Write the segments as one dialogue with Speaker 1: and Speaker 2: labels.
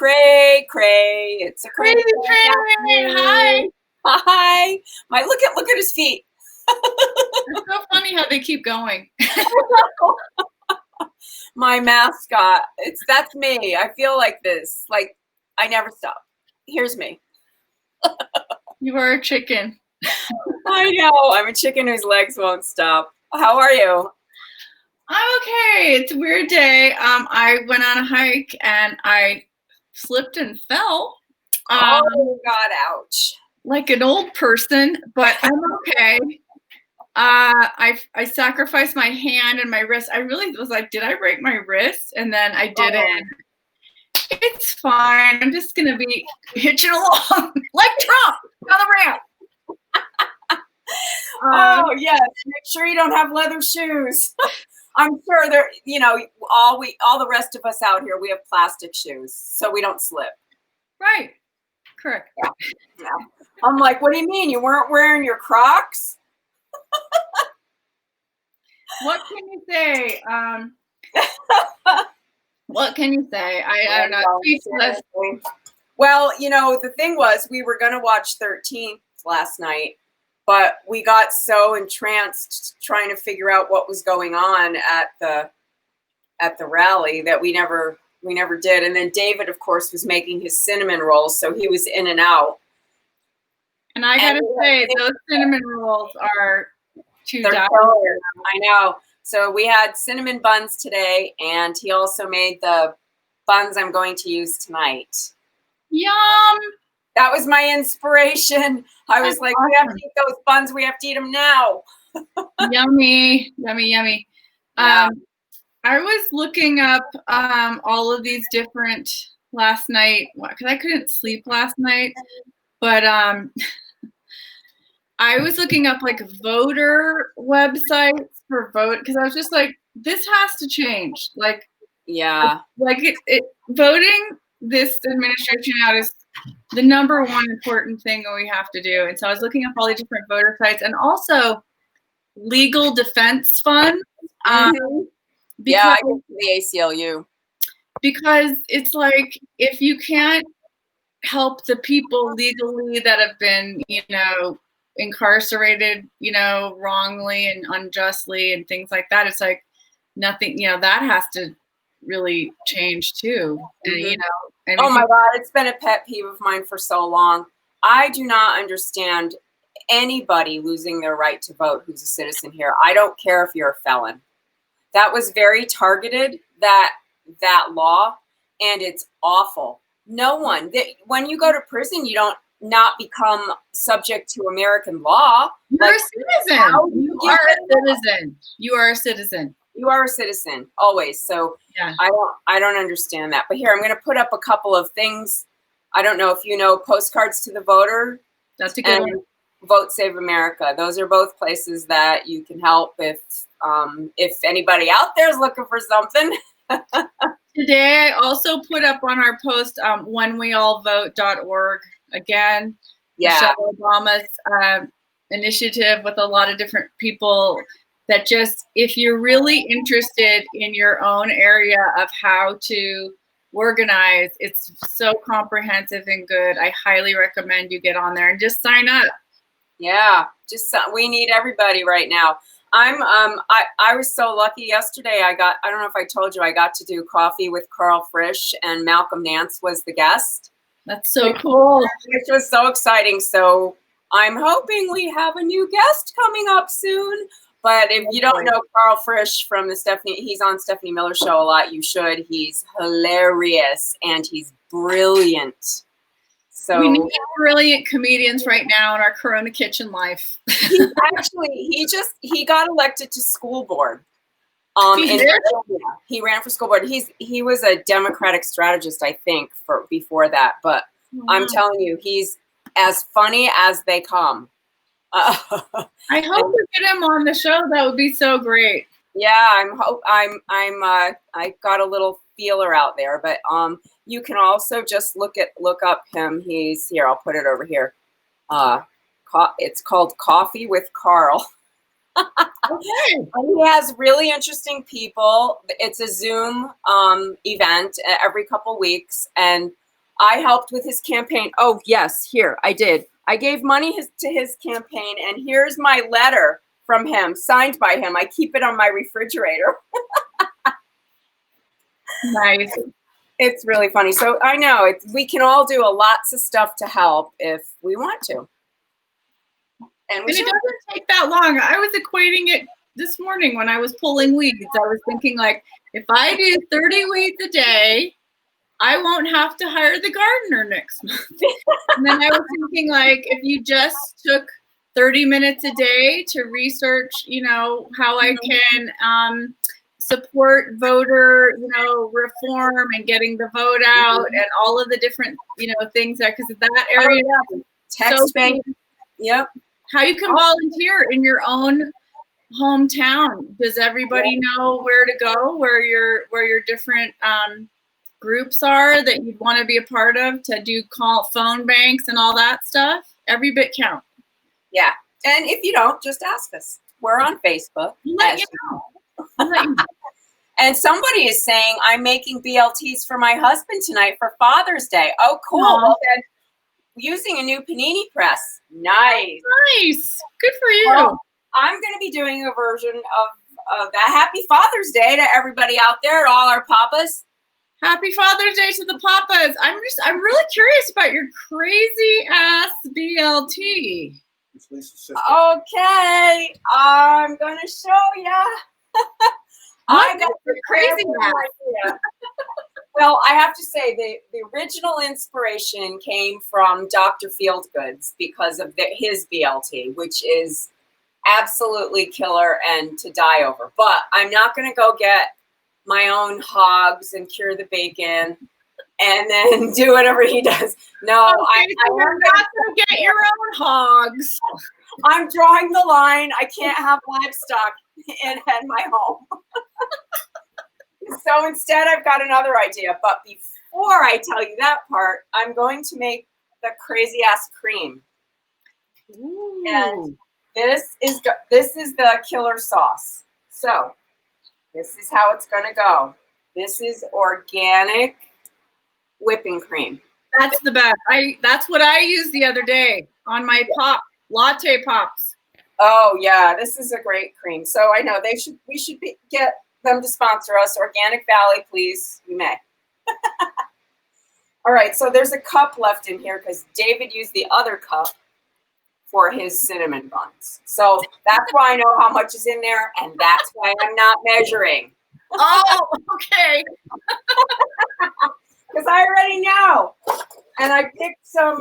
Speaker 1: cray cray. It's a cray
Speaker 2: Crazy
Speaker 1: cray.
Speaker 2: train. Hi.
Speaker 1: Hi. Look at his feet.
Speaker 2: It's so funny how they keep going.
Speaker 1: My mascot. That's me. I feel like this. Like I never stop. Here's me.
Speaker 2: You are a chicken.
Speaker 1: I know. I'm a chicken whose legs won't stop. How are you?
Speaker 2: I'm okay. It's a weird day. I went on a hike and I slipped and fell.
Speaker 1: Oh God, ouch.
Speaker 2: Like an old person, but I'm okay. I sacrificed my hand and my wrist. I really was like, did I break my wrist? And then I didn't. It's fine. I'm just gonna be hitching along like Trump on the ramp.
Speaker 1: Oh yes. Make sure you don't have leather shoes. I'm sure there. All the rest of us out here, we have plastic shoes, so we don't slip.
Speaker 2: Right. Correct.
Speaker 1: Yeah. I'm like, what do you mean? You weren't wearing your Crocs?
Speaker 2: What can you say? What can you say? I don't know. Speechless.
Speaker 1: Well, the thing was, we were going to watch 13th last night, but we got so entranced trying to figure out what was going on at the rally that we never did. And then David, of course, was making his cinnamon rolls, so he was in and out.
Speaker 2: And I gotta say, those cinnamon rolls are to die.
Speaker 1: I know. So we had cinnamon buns today, and he also made the buns I'm going to use tonight.
Speaker 2: Yum!
Speaker 1: That was my inspiration. I was like, awesome. We have to eat those buns. We have to eat them now.
Speaker 2: Yummy, yummy, yummy.
Speaker 1: Yeah.
Speaker 2: I was looking up all of these different last night because I couldn't sleep last night, but I was looking up like voter websites for vote because I was just like, this has to change. Like,
Speaker 1: yeah,
Speaker 2: like it voting this administration out is the number one important thing that we have to do. And so I was looking up all the different voter sites and also legal defense funds.
Speaker 1: Yeah, I go to the ACLU.
Speaker 2: Because it's like, if you can't help the people legally that have been, incarcerated, wrongly and unjustly and things like that, it's like nothing, that has to really change too.
Speaker 1: Mm-hmm. And, oh my God, it's been a pet peeve of mine for so long. I do not understand anybody losing their right to vote who's a citizen here. I don't care if you're a felon. That was very targeted, that law, and it's awful. No one, when you go to prison, you don't not become subject to American law.
Speaker 2: You're a citizen. You are a citizen. You are a citizen.
Speaker 1: You are a citizen, always. So yeah. I don't understand that. But here, I'm going to put up a couple of things. I don't know if you know Postcards to the Voter.
Speaker 2: That's a good one.
Speaker 1: Vote Save America. Those are both places that you can help if anybody out there is looking for something.
Speaker 2: Today, I also put up on our post whenweallvote.org again.
Speaker 1: Yeah.
Speaker 2: Michelle Obama's initiative with a lot of different people that just, if you're really interested in your own area of how to organize, it's so comprehensive and good. I highly recommend you get on there and just sign up.
Speaker 1: Yeah, we need everybody right now. I was so lucky yesterday. I don't know if I told you, I got to do coffee with Karl Frisch, and Malcolm Nance was the guest.
Speaker 2: That's so cool.
Speaker 1: Which was so exciting. So I'm hoping we have a new guest coming up soon. But if you don't know Karl Frisch from he's on Stephanie Miller Show a lot. You should. He's hilarious and he's brilliant. So
Speaker 2: we need brilliant comedians right now in our Corona Kitchen life.
Speaker 1: He got elected to school board. He ran for school board. He was a Democratic strategist, I think, before that. But I'm telling you, he's as funny as they come.
Speaker 2: I hope we get him on the show. That would be so great.
Speaker 1: Yeah, I got a little feeler out there, but you can also just look up him. He's here. I'll put it over here. It's called Coffee with Karl. Okay. He has really interesting people. It's a Zoom event every couple weeks, and I helped with his campaign. Oh, yes, here, I did. I gave money to his campaign, and here's my letter from him, signed by him. I keep it on my refrigerator.
Speaker 2: Nice.
Speaker 1: It's really funny. So I know we can all do lots of stuff to help if we want to. And
Speaker 2: it doesn't take that long. I was equating it this morning when I was pulling weeds. I was thinking, like, if I do 30 weeds a day, I won't have to hire the gardener next month. And then I was thinking, like, if you just took 30 minutes a day to research, how I can support voter, reform and getting the vote out and all of the different, things that, because that area.
Speaker 1: Text bank. Yep.
Speaker 2: How you can volunteer in your own hometown. Does everybody know where to go, where your different groups are that you'd want to be a part of to do phone banks and all that stuff? Every bit counts.
Speaker 1: Yeah. And if you don't, just ask us. We're on Facebook.
Speaker 2: Let you know.
Speaker 1: And somebody is saying, I'm making BLTs for my husband tonight for Father's Day. Oh, cool. Well, then, using a new panini press. Nice.
Speaker 2: Nice. Good for you.
Speaker 1: Well, I'm going to be doing a version of that. Happy Father's Day to everybody out there, to all our papas.
Speaker 2: Happy Father's Day to the papas. I'm really curious about your crazy ass BLT.
Speaker 1: Okay. I'm going to show ya. I got the crazy idea. Well, I have to say the original inspiration came from Dr. Feelgood's because of his BLT, which is absolutely killer and to die over. But I'm not going to go get my own hogs and cure the bacon and then do whatever he does. No,
Speaker 2: okay, you're not going to get your own hogs.
Speaker 1: I'm drawing the line. I can't have livestock in my home. So instead, I've got another idea. But before I tell you that part, I'm going to make the crazy ass cream.
Speaker 2: Ooh.
Speaker 1: And this is the killer sauce. So this is how it's going to go. This is organic whipping cream.
Speaker 2: That's the best. That's what I used the other day on my latte pops.
Speaker 1: Oh yeah, this is a great cream. So I know we should get them to sponsor us. Organic Valley, please. You may. All right, so there's a cup left in here because David used the other cup for his cinnamon buns. So that's why I know how much is in there, and that's why I'm not measuring.
Speaker 2: Oh, okay.
Speaker 1: Because I already know. And I picked some.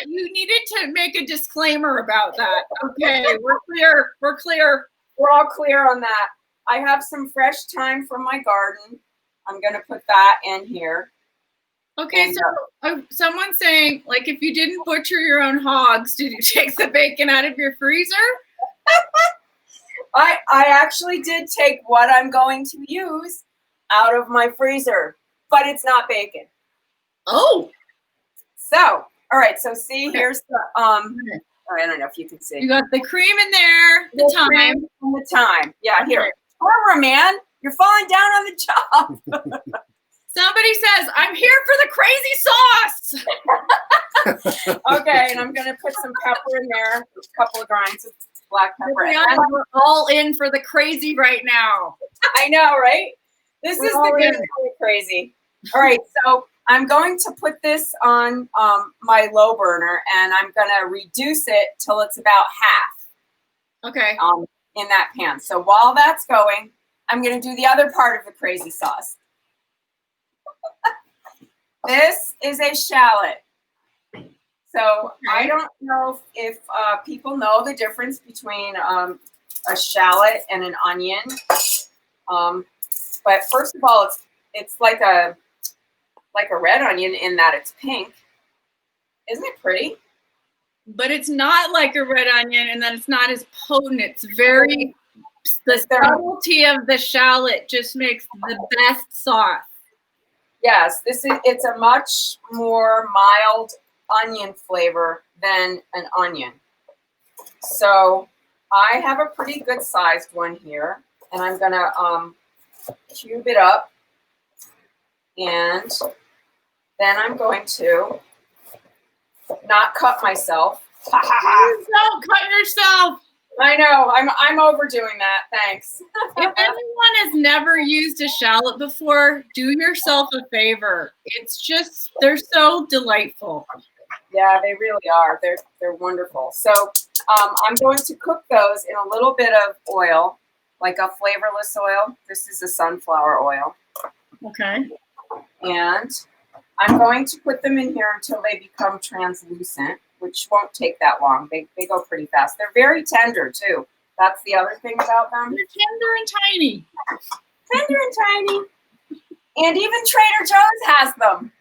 Speaker 2: You needed to make a disclaimer about that. Okay, we're clear. We're clear.
Speaker 1: We're all clear on that. I have some fresh thyme from my garden. I'm going to put that in here.
Speaker 2: Okay, so someone's saying, like, if you didn't butcher your own hogs, did you take the bacon out of your freezer?
Speaker 1: I actually did take what I'm going to use out of my freezer, but it's not bacon.
Speaker 2: Oh.
Speaker 1: So, all right, so see, here's the, I don't know if you can see.
Speaker 2: You got the cream in there, the thyme.
Speaker 1: And the thyme. Yeah, here. Barbara, man, you're falling down on the job.
Speaker 2: Somebody says, I'm here for the crazy sauce.
Speaker 1: Okay, and I'm going to put some pepper in there, a couple of grinds of black pepper.
Speaker 2: We're all in for the crazy right now.
Speaker 1: I know, right? This is the good crazy. All right, so I'm going to put this on my low burner, and I'm going to reduce it till it's about half.
Speaker 2: Okay.
Speaker 1: In that pan. So while that's going, I'm going to do the other part of the crazy sauce. This is a shallot. So I don't know if people know the difference between a shallot and an onion. But first of all, it's like a red onion in that it's pink. Isn't it pretty?
Speaker 2: But it's not like a red onion, and then it's not as potent. It's very, the subtlety of the shallot just makes the best sauce.
Speaker 1: Yes, it's a much more mild onion flavor than an onion. So I have a pretty good sized one here, and I'm gonna cube it up and Then I'm going to not cut myself.
Speaker 2: Please don't cut yourself.
Speaker 1: I know, I'm overdoing that. Thanks.
Speaker 2: If anyone has never used a shallot before, do yourself a favor. It's just, they're so delightful.
Speaker 1: Yeah, they really are. They're wonderful. So I'm going to cook those in a little bit of oil, like a flavorless oil. This is a sunflower oil.
Speaker 2: Okay.
Speaker 1: And I'm going to put them in here until they become translucent, which won't take that long. They go pretty fast. They're very tender, too. That's the other thing about them.
Speaker 2: They're tender and tiny.
Speaker 1: Tender and tiny. And even Trader Joe's has them.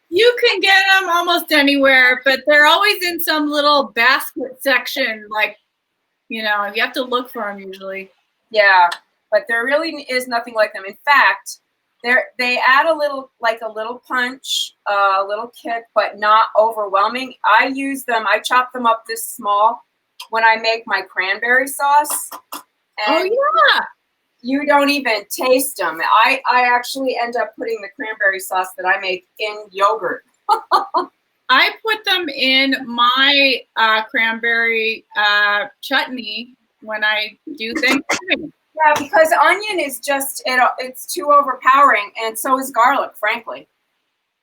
Speaker 2: You can get them almost anywhere, but they're always in some little basket section. Like, you have to look for them usually.
Speaker 1: Yeah, but there really is nothing like them. In fact, they add a little punch, a little kick, but not overwhelming. I use them. I chop them up this small when I make my cranberry sauce. And
Speaker 2: yeah.
Speaker 1: You don't even taste them. I actually end up putting the cranberry sauce that I make in yogurt.
Speaker 2: I put them in my cranberry chutney when I do Thanksgiving.
Speaker 1: Yeah, because onion is just, it's too overpowering, and so is garlic, frankly.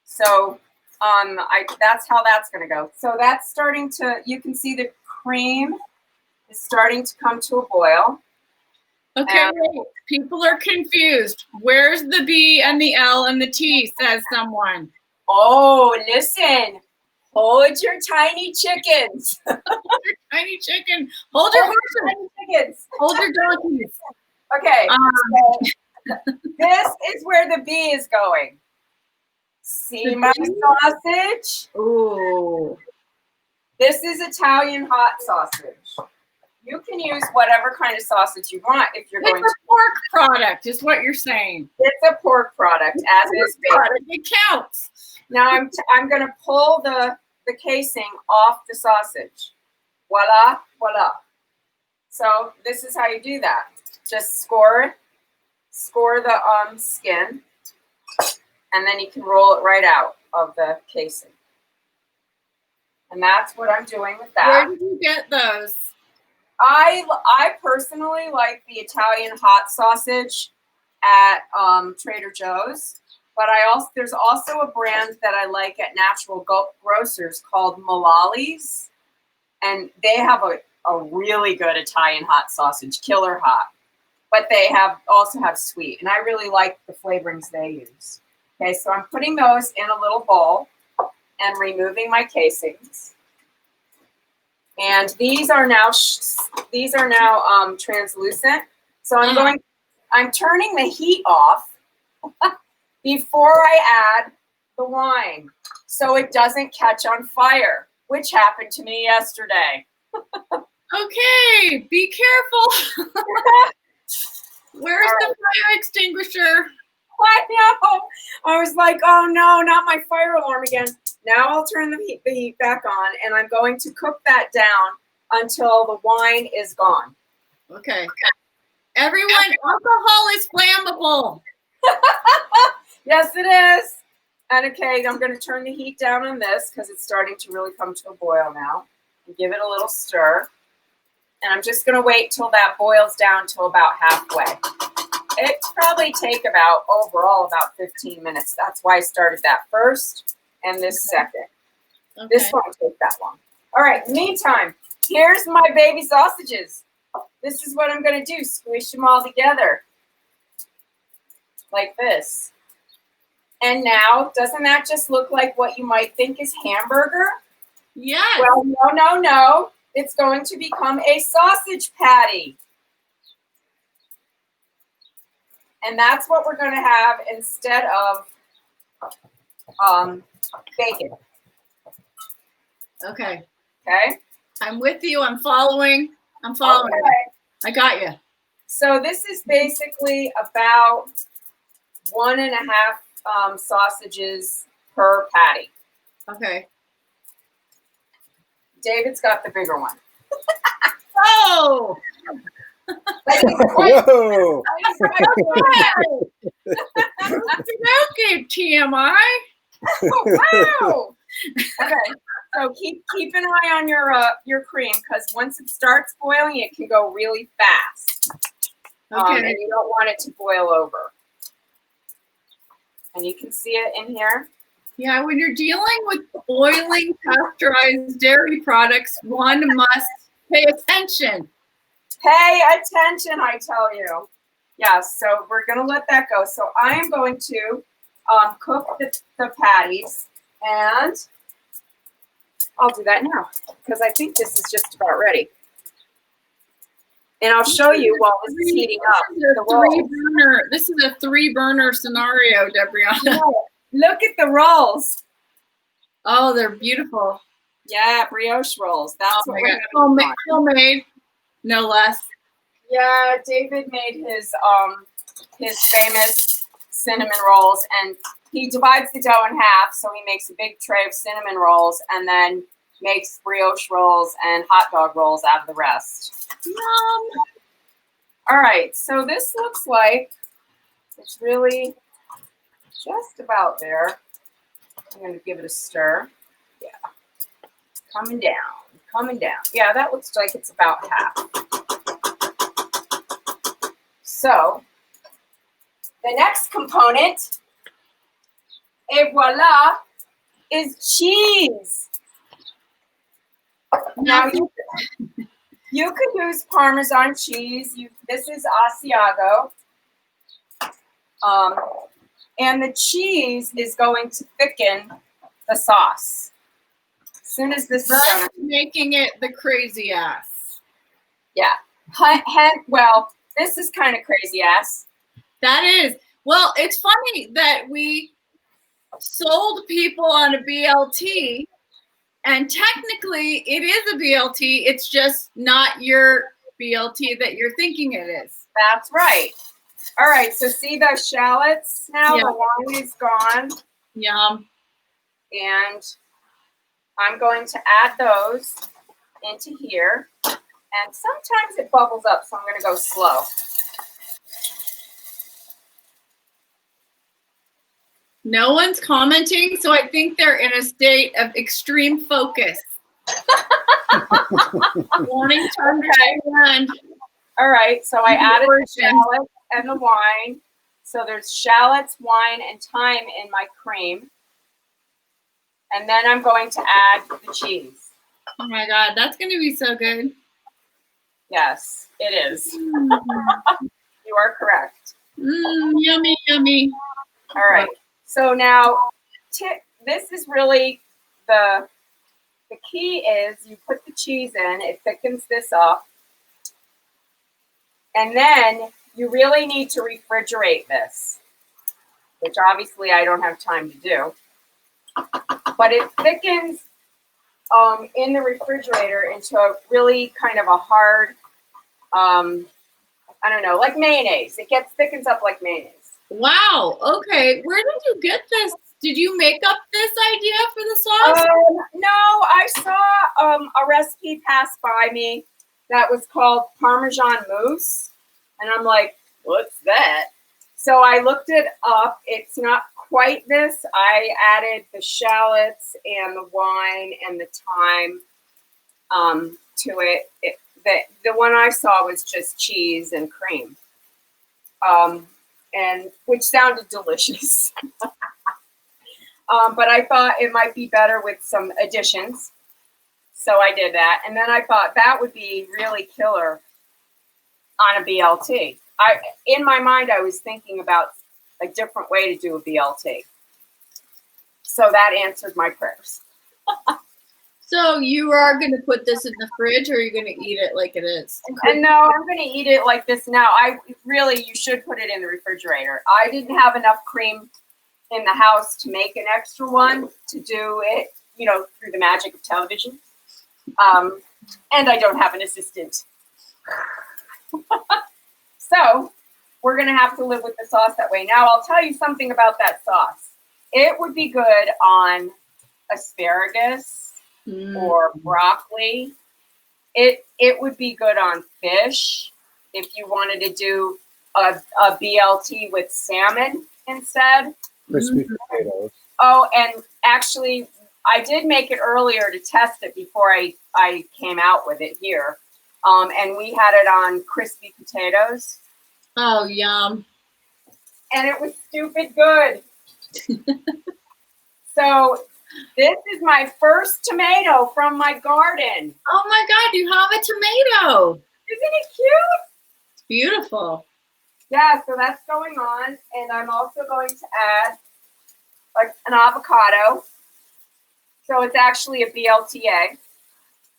Speaker 1: So that's how that's going to go. So that's starting to, you can see the cream is starting to come to a boil.
Speaker 2: Okay, people are confused. Where's the B and the L and the T, says someone.
Speaker 1: Oh, listen. Hold your tiny chickens.
Speaker 2: Hold your tiny chicken. Hold your horses.
Speaker 1: Tiny chickens.
Speaker 2: Hold your donkeys.
Speaker 1: Okay. So this is where the B is going. See my sausage?
Speaker 2: Ooh.
Speaker 1: This is Italian hot sausage. You can use whatever kind of sausage you want if you're going to.
Speaker 2: It's a pork product, is what you're saying.
Speaker 1: It's a pork product, as is bacon.
Speaker 2: It counts.
Speaker 1: Now I'm going to pull the casing off the sausage. Voila, voila. So this is how you do that. Just score the skin, and then you can roll it right out of the casing. And that's what I'm doing with that.
Speaker 2: Where did you get those?
Speaker 1: I personally like the Italian hot sausage at Trader Joe's, but there's also a brand that I like at Natural Grocers called Malali's, and they have a really good Italian hot sausage, killer hot, but they also have sweet, and I really like the flavorings they use. Okay, so I'm putting those in a little bowl and removing my casings. And these are now translucent. So I'm turning the heat off before I add the wine, so it doesn't catch on fire, which happened to me yesterday.
Speaker 2: Okay, be careful. Where's the fire extinguisher?
Speaker 1: I know. I was like, oh no, not my fire alarm again. Now I'll turn the heat back on, and I'm going to cook that down until the wine is gone.
Speaker 2: Okay. Everyone, alcohol is flammable.
Speaker 1: Yes, it is. And okay, I'm going to turn the heat down on this because it's starting to really come to a boil now. And give it a little stir. And I'm just going to wait till that boils down till about halfway. It probably take overall about 15 minutes. That's why I started that first and this second. Okay. This won't take that long. All right, meantime, here's my baby sausages. This is what I'm going to do. Squish them all together like this. And now, doesn't that just look like what you might think is hamburger?
Speaker 2: Yes.
Speaker 1: Well, no. It's going to become a sausage patty. And that's what we're going to have instead of bacon.
Speaker 2: Okay.
Speaker 1: Okay.
Speaker 2: I'm with you. I'm following. Okay. I got you.
Speaker 1: So this is basically about 1.5 sausages per patty.
Speaker 2: Okay.
Speaker 1: David's got the bigger one.
Speaker 2: Oh!
Speaker 3: Whoa!
Speaker 2: Okay, TMI.
Speaker 1: Wow. Okay. So keep an eye on your cream, because once it starts boiling, it can go really fast.
Speaker 2: Okay.
Speaker 1: And you don't want it to boil over. And you can see it in here.
Speaker 2: Yeah, when you're dealing with boiling pasteurized dairy products, one must pay attention.
Speaker 1: Pay attention, I tell you. Yeah, so we're going to let that go. So I am going to cook the patties, and I'll do that now because I think this is just about ready. And I'll show you while this is heating up.
Speaker 2: This is a 3-burner scenario, Debrianna.
Speaker 1: No, look at the rolls.
Speaker 2: Oh, they're beautiful.
Speaker 1: Yeah, brioche rolls. That's what we're
Speaker 2: homemade, no less.
Speaker 1: Yeah, David made his famous cinnamon rolls, and he divides the dough in half, so he makes a big tray of cinnamon rolls and then makes brioche rolls and hot dog rolls out of the rest.
Speaker 2: Yum.
Speaker 1: All right, so this looks like it's really just about there. I'm going to give it a stir. Yeah. Coming down. Yeah, that looks like it's about half. So, the next component, et voila, is cheese. Now, you could use Parmesan cheese. This is Asiago. And the cheese is going to thicken the sauce. As soon as this is done,
Speaker 2: making it the crazy ass.
Speaker 1: Yeah. Well, this is kind of crazy ass.
Speaker 2: That is. Well, it's funny that we sold people on a BLT, and technically it is a BLT. It's just not your BLT that you're thinking it is.
Speaker 1: That's right. All right. So see the shallots now? Yeah. The wine is gone.
Speaker 2: Yum.
Speaker 1: And I'm going to add those into here. And sometimes it bubbles up, so I'm going to go slow.
Speaker 2: No one's commenting, so I think they're in a state of extreme focus. Wanting to understand.
Speaker 1: All right, so I added the shallots and the wine. So there's shallots, wine, and thyme in my cream. And then I'm going to add the cheese.
Speaker 2: Oh my God, that's going to be so good.
Speaker 1: Yes, it is. You are correct.
Speaker 2: Yummy, yummy.
Speaker 1: All right. So now, this is really the key is you put the cheese in. It thickens this up. And then you really need to refrigerate this, which obviously I don't have time to do. But it thickens in the refrigerator into a really kind of a hard, I don't know, like mayonnaise. It thickens up like mayonnaise.
Speaker 2: Wow. Okay. Where did you get this? Did you make up this idea for the sauce?
Speaker 1: No, I saw a recipe pass by me that was called Parmesan mousse. And I'm like, what's that? So I looked it up. It's not quite this. I added the shallots and the wine and the thyme to it. The one I saw was just cheese and cream, and which sounded delicious. But I thought it might be better with some additions. So I did that. And then I thought that would be really killer on a BLT. In my mind, I was thinking about a different way to do a BLT. So that answered my prayers.
Speaker 2: So you are going to put this in the fridge, or are you going to eat it like it is?
Speaker 1: And no, I'm going to eat it like this now. You should put it in the refrigerator. I didn't have enough cream in the house to make an extra one to do it, through the magic of television. And I don't have an assistant. So we're going to have to live with the sauce that way. Now, I'll tell you something about that sauce. It would be good on asparagus or broccoli. It would be good on fish if you wanted to do a BLT with salmon instead.
Speaker 3: Crispy potatoes.
Speaker 1: Oh, and actually, I did make it earlier to test it before I came out with it here. And we had it on crispy potatoes.
Speaker 2: Oh, yum.
Speaker 1: And it was stupid good. So this is my first tomato from my garden.
Speaker 2: Oh my God, you have a tomato.
Speaker 1: Isn't it cute?
Speaker 2: It's beautiful.
Speaker 1: Yeah, so that's going on. And I'm also going to add like an avocado. So it's actually a BLT egg.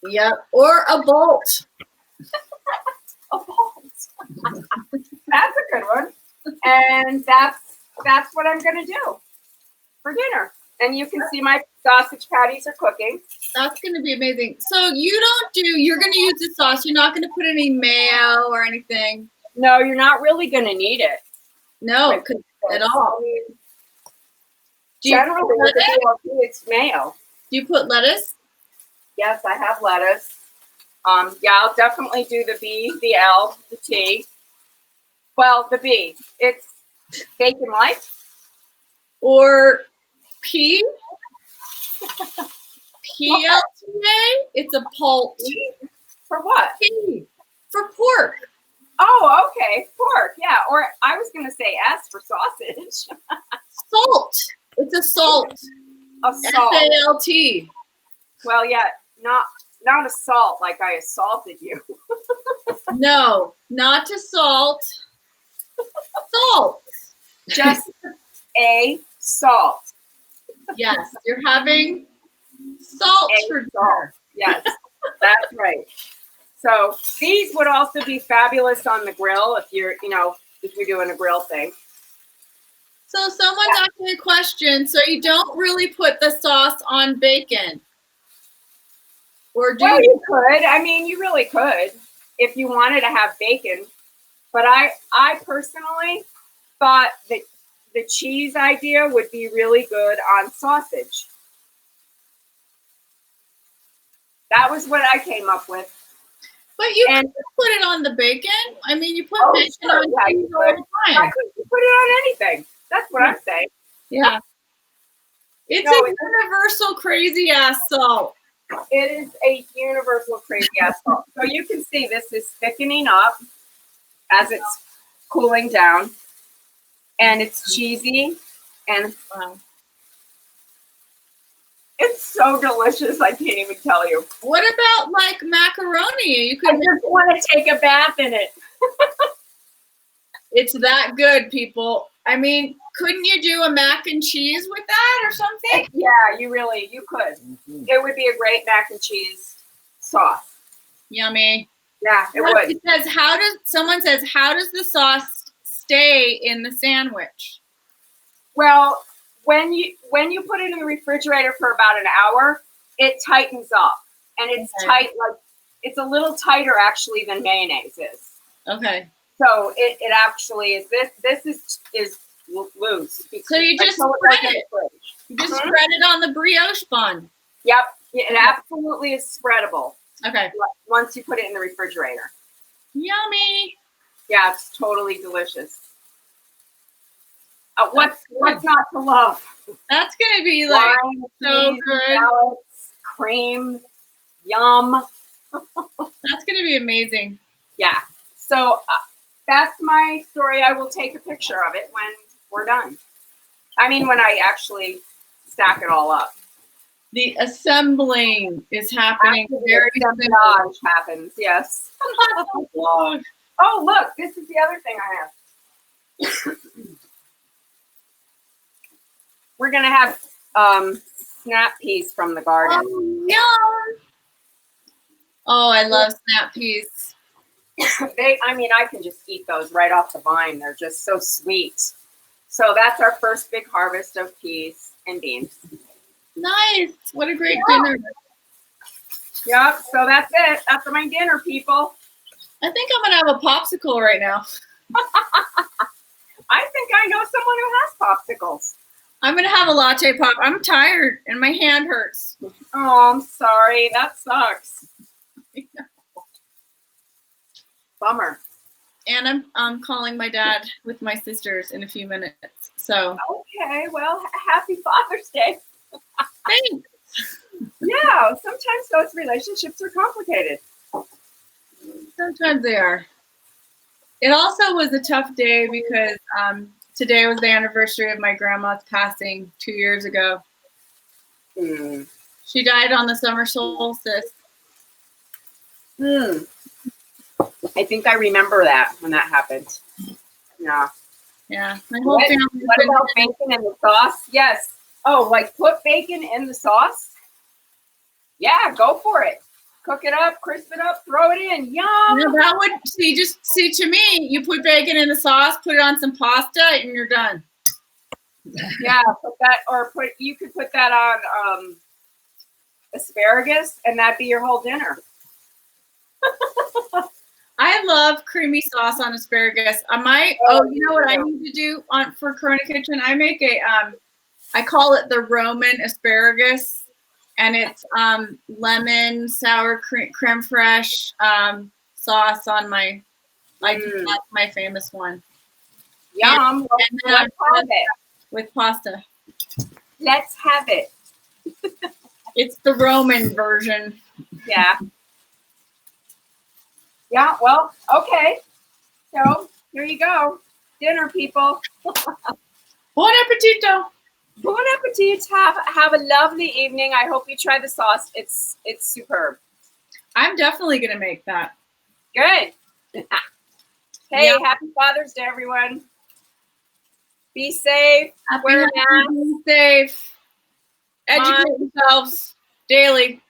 Speaker 2: Yep, or a bolt.
Speaker 1: A bolt. That's a good one. And that's what I'm going to do for dinner. And you can see my sausage patties are cooking.
Speaker 2: That's going to be amazing. So you're going to use the sauce. You're not going to put any mayo or anything.
Speaker 1: No, you're not really going to need it.
Speaker 2: No, at all.
Speaker 1: Generally, with the BLT, it's mayo.
Speaker 2: Do you put lettuce?
Speaker 1: Yes, I have lettuce. Yeah, I'll definitely do the B, the L, the T. Well, the B. It's bacon light.
Speaker 2: Or P? PLTA? It's a pult.
Speaker 1: For what?
Speaker 2: P. For pork.
Speaker 1: Oh, okay. Pork, yeah. Or I was going to say S for sausage.
Speaker 2: Salt. It's a salt.
Speaker 1: A salt.
Speaker 2: SALT.
Speaker 1: Well, yeah, not assault like I assaulted you.
Speaker 2: No, not to salt. Salt.
Speaker 1: Just a salt.
Speaker 2: Yes, you're having salt for dinner.
Speaker 1: Yes, that's right. So these would also be fabulous on the grill if you're doing a grill thing.
Speaker 2: So someone's asking a question. So you don't really put the sauce on bacon? Or do
Speaker 1: you could. I mean, you really could if you wanted to have bacon. But I personally thought that the cheese idea would be really good on sausage. That was what I came up with.
Speaker 2: But you can put it on the bacon. I mean, you put bacon on cheese all the time.
Speaker 1: I could put it on anything. That's what I'm saying.
Speaker 2: Yeah. It's a universal crazy ass salt.
Speaker 1: It is a universal crazy ass salt. So you can see this is thickening up as it's cooling down. And it's cheesy. And it's so delicious, I can't even tell you.
Speaker 2: What about like macaroni?
Speaker 1: I just want to take a bath in it.
Speaker 2: It's that good, people. I mean, couldn't you do a mac and cheese with that or something?
Speaker 1: Yeah, you could. Mm-hmm. It would be a great mac and cheese sauce.
Speaker 2: Yummy.
Speaker 1: Yeah, it would.
Speaker 2: It says, someone says, how does the sauce stay in the sandwich?
Speaker 1: Well, when you put it in the refrigerator for about an hour, it tightens up. And it's tight, like it's a little tighter actually than mayonnaise is.
Speaker 2: Okay.
Speaker 1: So it actually is this is loose.
Speaker 2: So you just spread it. You just spread it on the brioche bun.
Speaker 1: Yep. It absolutely is spreadable.
Speaker 2: Okay.
Speaker 1: Once you put it in the refrigerator.
Speaker 2: Yummy.
Speaker 1: Yeah, it's totally delicious. What's not to love?
Speaker 2: That's gonna be like so good.
Speaker 1: Salads, cream, yum.
Speaker 2: That's gonna be amazing.
Speaker 1: Yeah. So that's my story. I will take a picture of it when we're done. I mean, when I actually stack it all up.
Speaker 2: The assembling is happening.
Speaker 1: Very assemblage happens. Yes. Oh, look! This is the other thing I have. We're gonna have snap peas from the garden.
Speaker 2: Oh, yum! Oh, I love snap peas.
Speaker 1: I can just eat those right off the vine. They're just so sweet. So that's our first big harvest of peas and beans.
Speaker 2: Nice. What a great dinner.
Speaker 1: Yep. So that's it. That's my dinner, people.
Speaker 2: I think I'm going to have a popsicle right now.
Speaker 1: I think I know someone who has popsicles.
Speaker 2: I'm going to have a latte pop. I'm tired and my hand hurts.
Speaker 1: Oh, I'm sorry. That sucks. Bummer.
Speaker 2: And I'm calling my dad with my sisters in a few minutes. So.
Speaker 1: Okay, well, happy Father's Day.
Speaker 2: Thanks.
Speaker 1: Yeah, sometimes those relationships are complicated.
Speaker 2: Sometimes they are. It also was a tough day because today was the anniversary of my grandma's passing 2 years ago. She died on the summer solstice.
Speaker 1: I think I remember that when that happened. Yeah.
Speaker 2: Yeah. My whole family.
Speaker 1: What about bacon in the sauce? Yes. Oh, like put bacon in the sauce? Yeah, go for it. Cook it up, crisp it up, throw it in. Yum.
Speaker 2: No, that would see to me, you put bacon in the sauce, put it on some pasta, and you're done.
Speaker 1: Yeah, you could put that on asparagus, and that'd be your whole dinner.
Speaker 2: I love creamy sauce on asparagus. I might. Oh, you know what I need to do for Corona Kitchen? I make I call it the Roman asparagus, and it's lemon, sour cream fraiche sauce on my. That's my famous one.
Speaker 1: Yum!
Speaker 2: And let's have it with pasta.
Speaker 1: Let's have it.
Speaker 2: It's the Roman version.
Speaker 1: Yeah. Yeah, well, okay. So here you go. Dinner, people.
Speaker 2: Buon appetito.
Speaker 1: Bon appetit. Have a lovely evening. I hope you try the sauce. It's superb.
Speaker 2: I'm definitely gonna make that.
Speaker 1: Good. Hey, yeah. Happy Father's Day, everyone. Be safe. Wear a mask.
Speaker 2: Be safe. Educate yourselves daily.